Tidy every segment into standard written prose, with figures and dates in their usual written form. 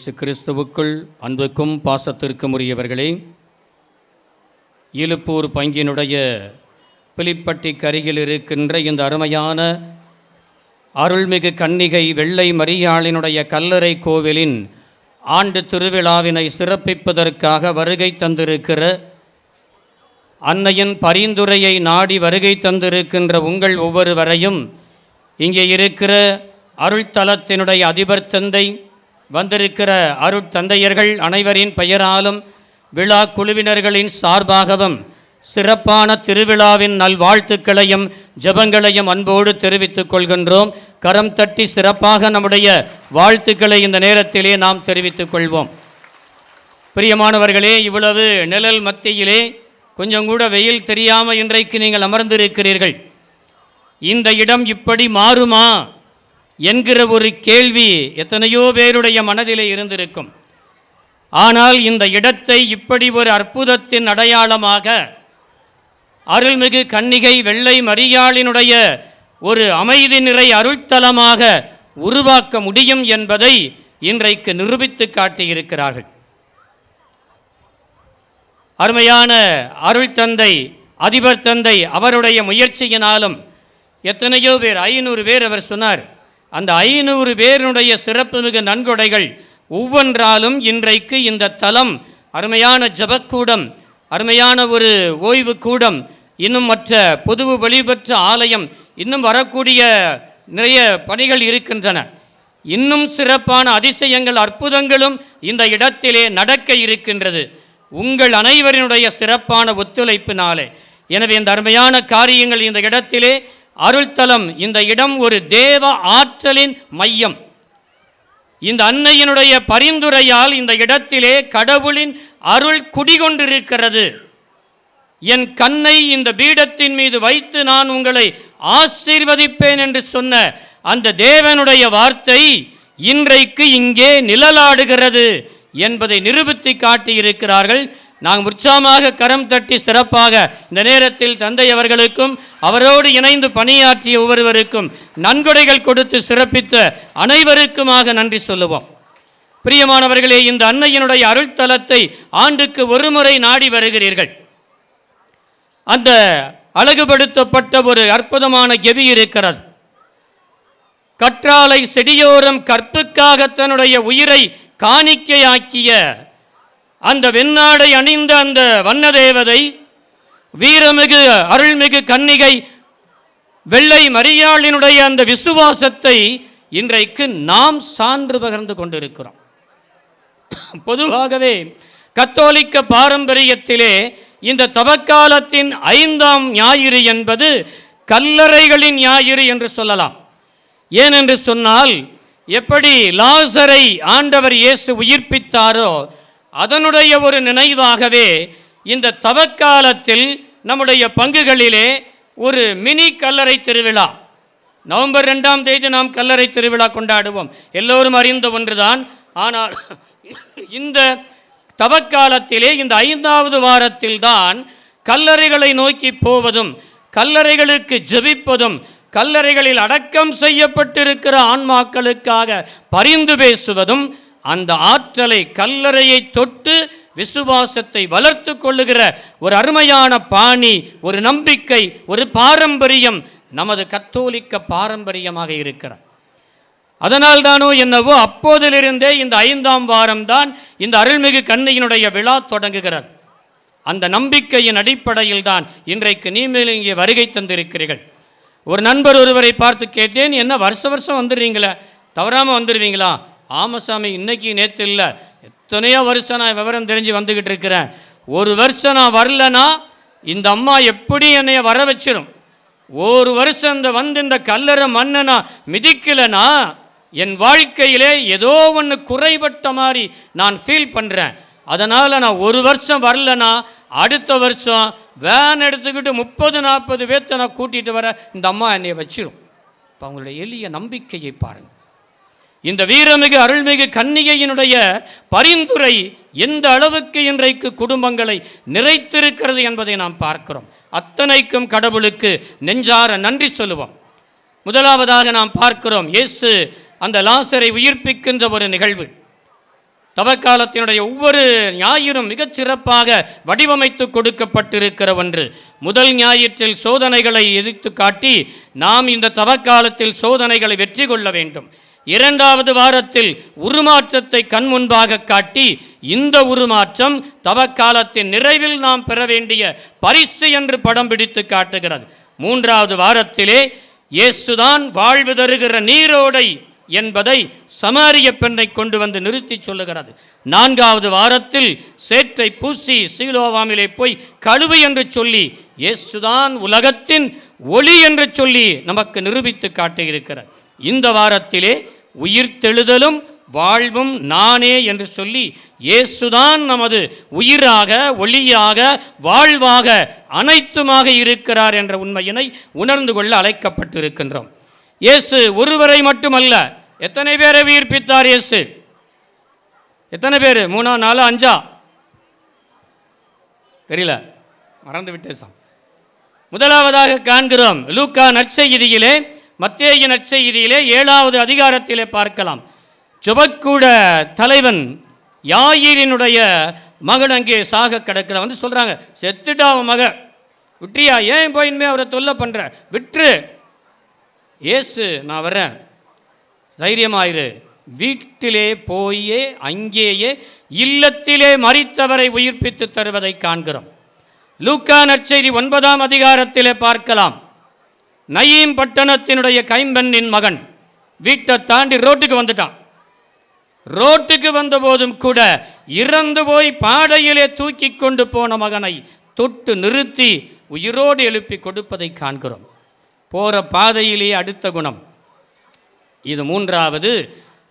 இயேசு கிறிஸ்துவுக்குள் அன்புக்கும் பாசத்திற்கும் உரியவர்களே, இலுப்பூர் பங்கினுடைய பிலிப்பட்டிக்கு அருகில் இருக்கின்ற இந்த அருமையான அருள்மிகு கன்னிகை வெள்ளை மரியாளினுடைய கல்லறை கோவிலின் ஆண்டு திருவிழாவினை சிறப்பிப்பதற்காக வருகை தந்திருக்கிற அன்னையின் பரிந்துரையை நாடி வருகை தந்திருக்கின்ற உங்கள் ஒவ்வொருவரையும், இங்கே இருக்கிற அருள்தலத்தினுடைய அதிபர் தந்தை, வந்திருக்கிற அருட்தந்தையர்கள் அனைவரின் பெயராலும் விழா குழுவினர்களின் சார்பாகவும் சிறப்பான திருவிழாவின் நல்வாழ்த்துக்களையும் ஜெபங்களையும் அன்போடு தெரிவித்துக் கொள்கின்றோம். கரம் தட்டி சிறப்பாக நம்முடைய வாழ்த்துக்களை இந்த நேரத்திலே நாம் தெரிவித்துக் கொள்வோம். பிரியமானவர்களே, இவ்வளவு நிழல் மத்தியிலே கொஞ்சம் கூட வெயில் தெரியாமல் இன்றைக்கு நீங்கள் அமர்ந்திருக்கிறீர்கள். இந்த இடம் இப்படி மாறுமா என்கிற ஒரு கேள்வி எத்தனையோ பேருடைய மனதிலே இருந்திருக்கும். ஆனால் இந்த இடத்தை இப்படி ஒரு அற்புதத்தின் அடையாளமாக, அருள்மிகு கன்னிகை வெள்ளை மரியாளினுடைய ஒரு அமைதி நிறை அருள்தலமாக உருவாக்க முடியும் என்பதை இன்றைக்கு நிரூபித்து காட்டியிருக்கிறார்கள். அருமையான அருள் தந்தை, அதிபர் தந்தை அவருடைய முயற்சியினாலும் எத்தனையோ பேர், 500 பேர் அவர் சொன்னார். அந்த 500 பேருடைய சிறப்புமிகு நன்கொடைகள் ஒவ்வொன்றாலும் இன்றைக்கு இந்த தலம் அருமையான ஜபக்கூடம், அருமையான ஒரு ஓய்வு கூடம், இன்னும் மற்ற பொது வழிபெற்ற ஆலயம், இன்னும் வரக்கூடிய நிறைய பணிகள் இருக்கின்றன. இன்னும் சிறப்பான அதிசயங்கள் அற்புதங்களும் இந்த இடத்திலே நடக்க இருக்கின்றது உங்கள் அனைவரினுடைய சிறப்பான ஒத்துழைப்பினாலே. எனவே இந்த அருமையான காரியங்கள் இந்த இடத்திலே அருள்தலம், இந்த இடம் ஒரு தேவ ஆற்றலின் மையம். இந்த அன்னையினுடைய பரிந்துரையால் இந்த இடத்திலே கடவுளின் அருள் குடிகொண்டிருக்கிறது. என் கண்ணை இந்த பீடத்தின் மீது வைத்து நான் உங்களை ஆசீர்வதிப்பேன் என்று சொன்ன அந்த தேவனுடைய வார்த்தை இன்றைக்கு இங்கே நிழலாடுகிறது என்பதை நிரூபித்து காட்டியிருக்கிறார்கள். நாங்கள் உற்சாகமாக கரம் தட்டி சிறப்பாக இந்த நேரத்தில் தந்தை அவர்களுக்கும் அவரோடு இணைந்து பணியாற்றிய ஒவ்வொருவருக்கும் நன்கொடைகள் கொடுத்து சிறப்பித்த அனைவருக்குமாக நன்றி சொல்லுவோம். பிரியமானவர்களே, இந்த அன்னையினுடைய அருள்தலத்தை ஆண்டுக்கு ஒரு முறை நாடி வருகிறீர்கள். அந்த அழகுபடுத்தப்பட்ட ஒரு அற்புதமான கெவி இருக்கிறது. கற்றாழை செடியோரம் கற்புக்காக தன்னுடைய உயிரை காணிக்கையாக்கிய அந்த வெண்ணாடை அணிந்த அந்த வண்ணதேவதை, வீரமிகு அருள்மிகு கன்னிகை வெள்ளை மரியாளினுடைய அந்த விசுவாசத்தை இன்றைக்கு நாம் சான்று பகிர்ந்து கொண்டிருக்கிறோம். பொதுவாகவே கத்தோலிக்க பாரம்பரியத்திலே இந்த தவக்காலத்தின் 5ஆம் ஞாயிறு என்பது கல்லறைகளின் ஞாயிறு என்று சொல்லலாம். ஏனென்று சொன்னால், எப்படி லாசரை ஆண்டவர் இயேசு உயிர்ப்பித்தாரோ அதனுடைய ஒரு நினைவாகவே இந்த தவக்காலத்தில் நம்முடைய பங்குகளிலே ஒரு மினி கல்லறை திருவிழா, நவம்பர் 2ஆம் தேதி நாம் கல்லறை திருவிழா கொண்டாடுவோம். எல்லோரும் அறிந்த ஒன்றுதான். ஆனால் இந்த தவக்காலத்திலே இந்த 5வது வாரத்தில் தான் கல்லறைகளை நோக்கி போவதும், கல்லறைகளுக்கு ஜெபிப்பதும், கல்லறைகளில் அடக்கம் செய்யப்பட்டிருக்கிற ஆன்மாக்களுக்காக பரிந்து பேசுவதும், அந்த ஆற்றலை, கல்லறையை தொட்டு விசுவாசத்தை வளர்த்து கொள்ளுகிற ஒரு அருமையான பாணி, ஒரு நம்பிக்கை, ஒரு பாரம்பரியம் நமது கத்தோலிக்க பாரம்பரியமாக இருக்கிறது. அதனால் தானோ என்னவோ அப்போதிலிருந்தே இந்த 5ஆம் வாரம்தான் இந்த அருள்மிகு கன்னியினுடைய விழா தொடங்குகிறது. அந்த நம்பிக்கையின் அடிப்படையில் தான் இன்றைக்கு நீங்கள் இங்கே வருகை தந்திருக்கிறீர்கள். ஒரு நண்பர் ஒருவரை பார்த்து கேட்டேன், என்ன வருஷம் வந்துடுறீங்களே, தவறாமல் வந்துடுவீங்களா? ஆமசாமி, இன்னைக்கு நேற்று இல்லை, எத்தனையோ வருஷம் நான் விவரம் தெரிஞ்சு வந்துக்கிட்டு இருக்கிறேன். ஒரு வருஷம் நான் வரலனா இந்த அம்மா எப்படி என்னைய வர வச்சிரும். ஒரு வருஷம் இந்த கல்லறை மண்ணை நான் மிதிக்கலைனா என் வாழ்க்கையிலே ஏதோ ஒன்று குறைபட்ட மாதிரி நான் ஃபீல் பண்ணுறேன். அதனால் நான் ஒரு வருஷம் வரலனா அடுத்த வருஷம் வேன் எடுத்துக்கிட்டு 30-40 பேர்த்த நான் கூட்டிகிட்டு வர இந்த அம்மா என்னை வச்சிரும். இப்போ அவங்களுடைய எளிய நம்பிக்கையை பாருங்கள். இந்த வீரமிகு அருள்மிகு கன்னிகையினுடைய பரிந்துரை எந்த அளவுக்கு இன்றைக்கு குடும்பங்களை நிறைத்திருக்கிறது என்பதை நாம் பார்க்கிறோம். அத்தனைக்கும் கடவுளுக்கு நெஞ்சார நன்றி சொல்லுவோம். முதலாவதாக நாம் பார்க்கிறோம், இயேசு அந்த லாசரை உயிர்ப்பிக்கின்ற ஒரு நிகழ்வு. தவக்காலத்தினுடைய ஒவ்வொரு ஞாயிறும் மிகச் சிறப்பாக வடிவமைத்து கொடுக்கப்பட்டிருக்கிற ஒன்று. முதல் ஞாயிற்றில் சோதனைகளை எதிர்த்து காட்டி நாம் இந்த தவக்காலத்தில் சோதனைகளை வெற்றி கொள்ள வேண்டும். இரண்டாவது வாரத்தில் உருமாற்றத்தை கண் முன்பாக காட்டி இந்த உருமாற்றம் தவக்காலத்தின் நிறைவில் நாம் பெற வேண்டிய பரிசு என்று படம் பிடித்து காட்டுகிறது. மூன்றாவது வாரத்திலே இயேசுதான் வாழ்வு தருகிற நீரோடை என்பதை சமாரிய பெண்ணை கொண்டு வந்து நிறுத்தி சொல்லுகிறது. நான்காவது வாரத்தில் சேற்றை பூசி சீலோவாமிலே போய் கழுவு என்று சொல்லி இயேசுதான் உலகத்தின் ஒளி என்று சொல்லி நமக்கு நிரூபித்து காட்டியிருக்கிறார். இந்த வாரத்திலே உயிர்த்தெழுதலும் வாழ்வும் நானே என்று சொல்லி இயேசுதான் நமது உயிராக ஒளியாக வாழ்வாக அனைத்துமாக இருக்கிறார் என்ற உண்மையினை உணர்ந்து கொள்ள அழைக்கப்பட்டிருக்கின்றோம். இயேசு ஒருவரை மட்டுமல்ல, எத்தனை பேரை உயிர்ப்பித்தார் இயேசு? எத்தனை பேர்? 3 4 5 தெரியல, மறந்து விட்டேன். முதலாவதாக காண்கிறோம் லூக்கா நற்செய்தியிலே, மத்தேயு நற்செய்தியிலே 7வது அதிகாரத்திலே பார்க்கலாம். ஜெபக்கூட தலைவன் யாயிரினுடைய மகன் அங்கே சாக கிடக்கிற வந்து சொல்கிறாங்க, செத்துட்டா அவன் மக, விட்டுறியா? ஏன் போய் இனிமே அவரை தொல்லை பண்ணுற? விட்டுரு. இயேசு, நான் வர்றேன், தைரியமாயிரு, வீட்டிலே போயே அங்கேயே இல்லத்திலே மரித்தவரை உயிர்ப்பித்து தருவதை காண்கிறோம். லூக்கா நற்செய்தி 9ஆம் அதிகாரத்திலே பார்க்கலாம். நயீம் பட்டணத்தினுடைய கைம்பெண்ணின் மகன் வீட்டை தாண்டி ரோட்டுக்கு வந்துட்டான். ரோட்டுக்கு வந்தபோதும் கூட இறந்து போய் பாடையிலே தூக்கி கொண்டு போன மகனை தொட்டு நிறுத்தி உயிரோடு எழுப்பி கொடுப்பதை காண்கிறோம். போகிற பாதையிலே அடுத்த குணம். இது மூன்றாவது.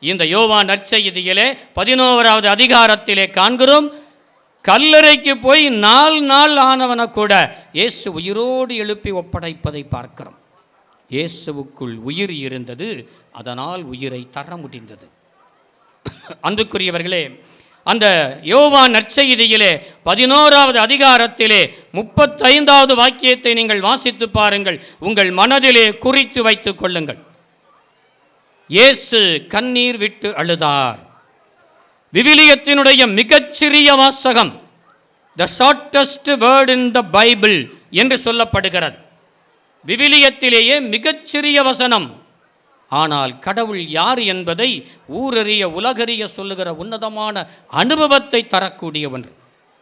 இந்த யோவான் நற்செய்தியிலே 11வது அதிகாரத்திலே காண்கிறோம். கல்லறைக்கு போய் 4 நாள் ஆனவனை கூட இயேசு உயிரோடு எழுப்பி ஒப்படைப்பதை பார்க்கிறோம். இயேசுவுக்குள் உயிர் இருந்தது, அதனால் உயிரை தர முடிந்தது. அன்புக்குரியவர்களே, அந்த யோவான் நற்செய்தியிலே 11வது அதிகாரத்திலே 35வது வாக்கியத்தை நீங்கள் வாசித்து பாருங்கள், உங்கள் மனதிலே குறித்து வைத்துக் கொள்ளுங்கள். இயேசு கண்ணீர் விட்டு அழுதார். விவிலியத்தினுடைய மிகச்சிறிய வாசகம், த shortest word in the Bible என்று சொல்லப்படுகிறது. விவிலியத்திலேயே மிகச்சிறிய வசனம். ஆனால் கடவுள் யார் என்பதை ஊரறிய உலகறிய சொல்லுகிற உன்னதமான அனுபவத்தை தரக்கூடிய ஒன்று.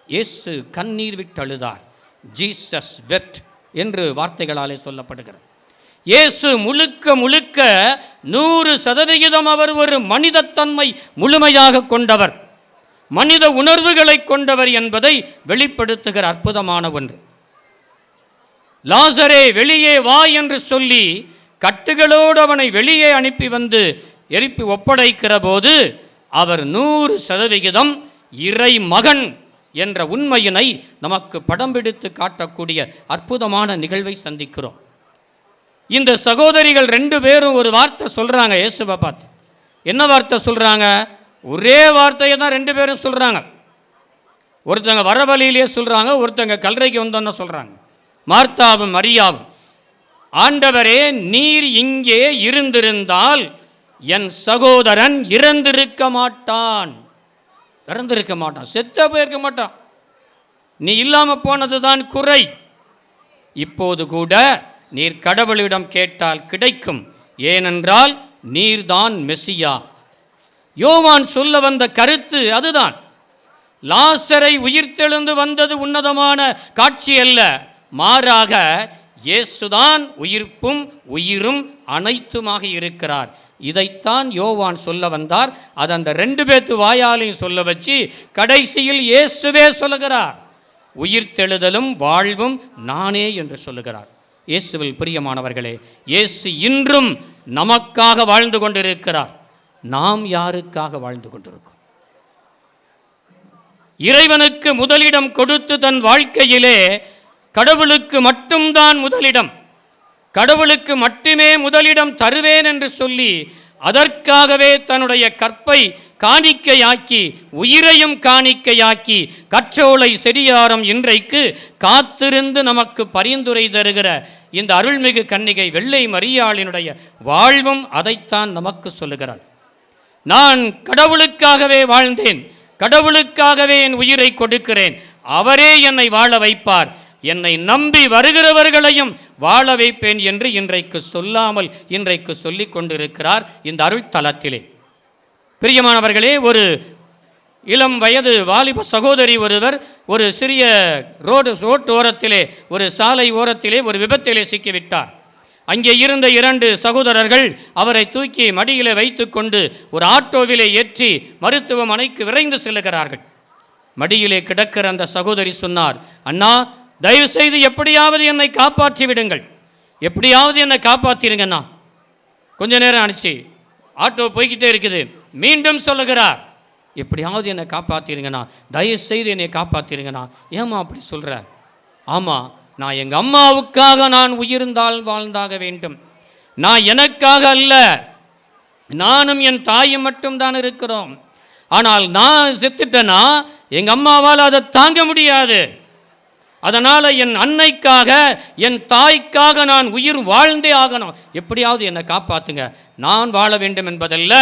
இயேசு கண்ணீர் விட்டு அழுதார். ஜீசஸ் வெப்ட் என்று வார்த்தைகளாலே சொல்லப்படுகிறது. இயேசு முழுக்க முழுக்க 100% அவர் ஒரு மனிதத்தன்மை முழுமையாக கொண்டவர், மனித உணர்வுகளை கொண்டவர் என்பதை வெளிப்படுத்துகிற அற்புதமான ஒன்று. லாசரே வெளியே வா என்று சொல்லி கட்டுகளோடு அவனை வெளியே அனுப்பி வந்து எழுப்பி ஒப்படைக்கிற போது அவர் 100% இறை மகன் என்ற உண்மையினை நமக்கு படம் பிடித்து காட்டக்கூடிய அற்புதமான நிகழ்வை சந்திக்கிறோம். இந்த சகோதரிகள் 2 பேரும் ஒரு வார்த்தை சொல்கிறாங்க இயேசுவை பார்த்து. என்ன வார்த்தை சொல்கிறாங்க? ஒரே வார்த்தையை தான் 2 பேரும் சொல்கிறாங்க. ஒருத்தங்க வர வழியிலே சொல்கிறாங்க, ஒருத்தங்க கல்லறைக்கு வந்தோன்னு சொல்கிறாங்க. மார்த்தாவும் மரியாவும், ஆண்டவரே, நீர் இங்கே இருந்திருந்தால் என் சகோதரன் இறந்திருக்க மாட்டான். செத்த போயிருக்க மாட்டான். நீ இல்லாமல் போனது தான் குறை. இப்போது கூட நீர் கடவுளிடம் கேட்டால் கிடைக்கும், ஏனென்றால் நீர்தான் மெசியா. யோவான் சொல்ல வந்த கருத்து அதுதான். லாசரை உயிர்த்தெழுந்து வந்தது உன்னதமான காட்சி அல்ல, மாறாக இயேசுதான் உயிர்ப்பும் உயிரும் அனைத்துமாக இருக்கிறார். இதைத்தான் யோவான் சொல்ல வந்தார். அது அந்த 2 பேத்து வாயாலையும் சொல்ல வச்சு கடைசியில் இயேசுவே சொல்லுகிறார், உயிர்த்தெழுதலும் வாழ்வும் நானே என்று சொல்லுகிறார். இயேசுவில் பிரியமானவர்களே, இயேசு இன்றும் நமக்காக வாழ்ந்து கொண்டிருக்கிறார். நாம் யாருக்காக வாழ்ந்து கொண்டிருக்கோம்? இறைவனுக்கு முதலிடம் கொடுத்து தன் வாழ்க்கையிலே கடவுளுக்கு மட்டும்தான் முதலிடம், கடவுளுக்கு மட்டுமே முதலிடம் தருவேன் என்று சொல்லி அதற்காகவே தன்னுடைய கற்பை காணிக்கையாக்கி உயிரையும் காணிக்கையாக்கி கற்றோலை செடியாரம் இன்றைக்கு காத்திருந்து நமக்கு பரிந்துரை தருகிற இந்த அருள்மிகு கன்னிகை வெள்ளை மரியாளினுடைய வாழ்வும் அதைத்தான் நமக்கு சொல்லுகிறார். நான் கடவுளுக்காகவே வாழ்ந்தேன், கடவுளுக்காகவே என் உயிரை கொடுக்கிறேன், அவரே என்னை வாழ வைப்பார், என்னை நம்பி வருகிறவர்களையும் வாழ வைப்பேன் என்று இன்றைக்கு சொல்லாமல் இன்றைக்கு சொல்லிக் கொண்டிருக்கிறார் இந்த அருள் தலத்திலே. பிரியமானவர்களே, ஒரு இளம் வயது வாலிப சகோதரி ஒருவர் ஒரு சிறிய ரோட்டு ஓரத்திலே, ஒரு சாலை ஓரத்திலே ஒரு விபத்திலே சிக்கிவிட்டார். அங்கே இருந்த 2 சகோதரர்கள் அவரை தூக்கி மடியிலே வைத்து கொண்டு ஒரு ஆட்டோவிலே ஏற்றி மருத்துவமனைக்கு விரைந்து செல்லுகிறார்கள். மடியிலே கிடக்கிற அந்த சகோதரி சொன்னார், அண்ணா, தயவு செய்து எப்படியாவது என்னை காப்பாற்றி விடுங்கள், எப்படியாவது என்னை காப்பாற்றிருங்கண்ணா. கொஞ்ச நேரம் ஆனிச்சு, ஆட்டோ போய்கிட்டே இருக்குது. மீண்டும் சொல்லுகிறார், எப்படியாவது என்னை காப்பாற்றிருங்கண்ணா, தயவு செய்து என்னை காப்பாற்றிருங்கண்ணா. ஏமா அப்படி சொல்கிற? ஆமாம், நான் எங்கள் அம்மாவுக்காக நான் உயிர்ந்தால் வாழ்ந்தாக வேண்டும். நான் எனக்காக அல்ல, நானும் என் தாயும் மட்டும்தான் இருக்கிறோம். ஆனால் நான் செத்துட்டேன்னா எங்கள் அம்மாவால் அதை தாங்க முடியாது. அதனால் என் அன்னைக்காக, என் தாய்க்காக நான் உயிர் வாழ்ந்தே ஆகணும். எப்படியாவது என்னை காப்பாற்றுங்க. நான் வாழ வேண்டும் என்பதல்ல,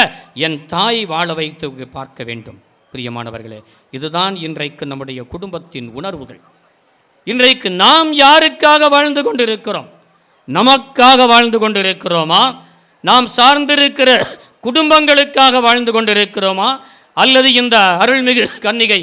என் தாய் வாழ வைத்து பார்க்க வேண்டும். பிரியமானவர்களே, இதுதான் இன்றைக்கு நம்முடைய குடும்பத்தின் உணர்வுகள். இன்றைக்கு நாம் யாருக்காக வாழ்ந்து கொண்டிருக்கிறோம்? நமக்காக வாழ்ந்து கொண்டிருக்கிறோமா? நாம் சார்ந்திருக்கிற குடும்பங்களுக்காக வாழ்ந்து கொண்டிருக்கிறோமா? அல்லது இந்த அருள்மிகு கன்னிகை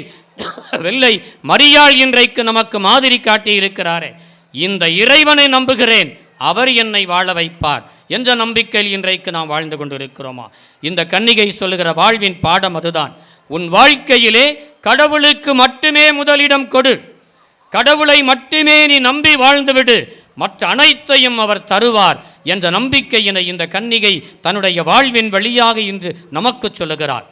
வெள்ளை மரியாள் இன்றைக்கு நமக்கு மாதிரி காட்டி இருக்கிறாரே, இந்த இறைவனை நம்புகிறேன், அவர் என்னை வாழ வைப்பார் என்ற நம்பிக்கையில் இன்றைக்கு நாம் வாழ்ந்து கொண்டிருக்கிறோமா? இந்த கன்னிகை சொல்லுகிற வாழ்வின் பாடம் அதுதான். உன் வாழ்க்கையிலே கடவுளுக்கு மட்டுமே முதலிடம் கொடு, கடவுளை மட்டுமே நீ நம்பி வாழ்ந்துவிடு, மற்ற அனைத்தையும் அவர் தருவார் என்ற நம்பிக்கையினை இந்த கன்னிகை தன்னுடைய வாழ்வின் வழியாக இன்று நமக்கு சொல்லுகிறார்.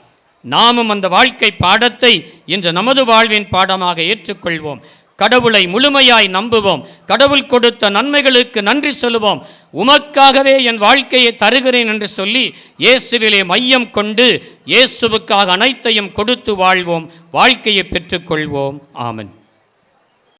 நாமும் அந்த வாழ்க்கை பாடத்தை இன்று நமது வாழ்வின் பாடமாக ஏற்றுக்கொள்வோம். கடவுளை முழுமையாய் நம்புவோம். கடவுள் கொடுத்த நன்மைகளுக்கு நன்றி சொல்லுவோம். உமக்காகவே என் வாழ்க்கையை தருகிறேன் என்று சொல்லி இயேசுவிலே மையம் கொண்டு இயேசுவுக்காக அனைத்தையும் கொடுத்து வாழ்வோம். வாழ்க்கையை பெற்றுக்கொள்வோம். ஆமென்.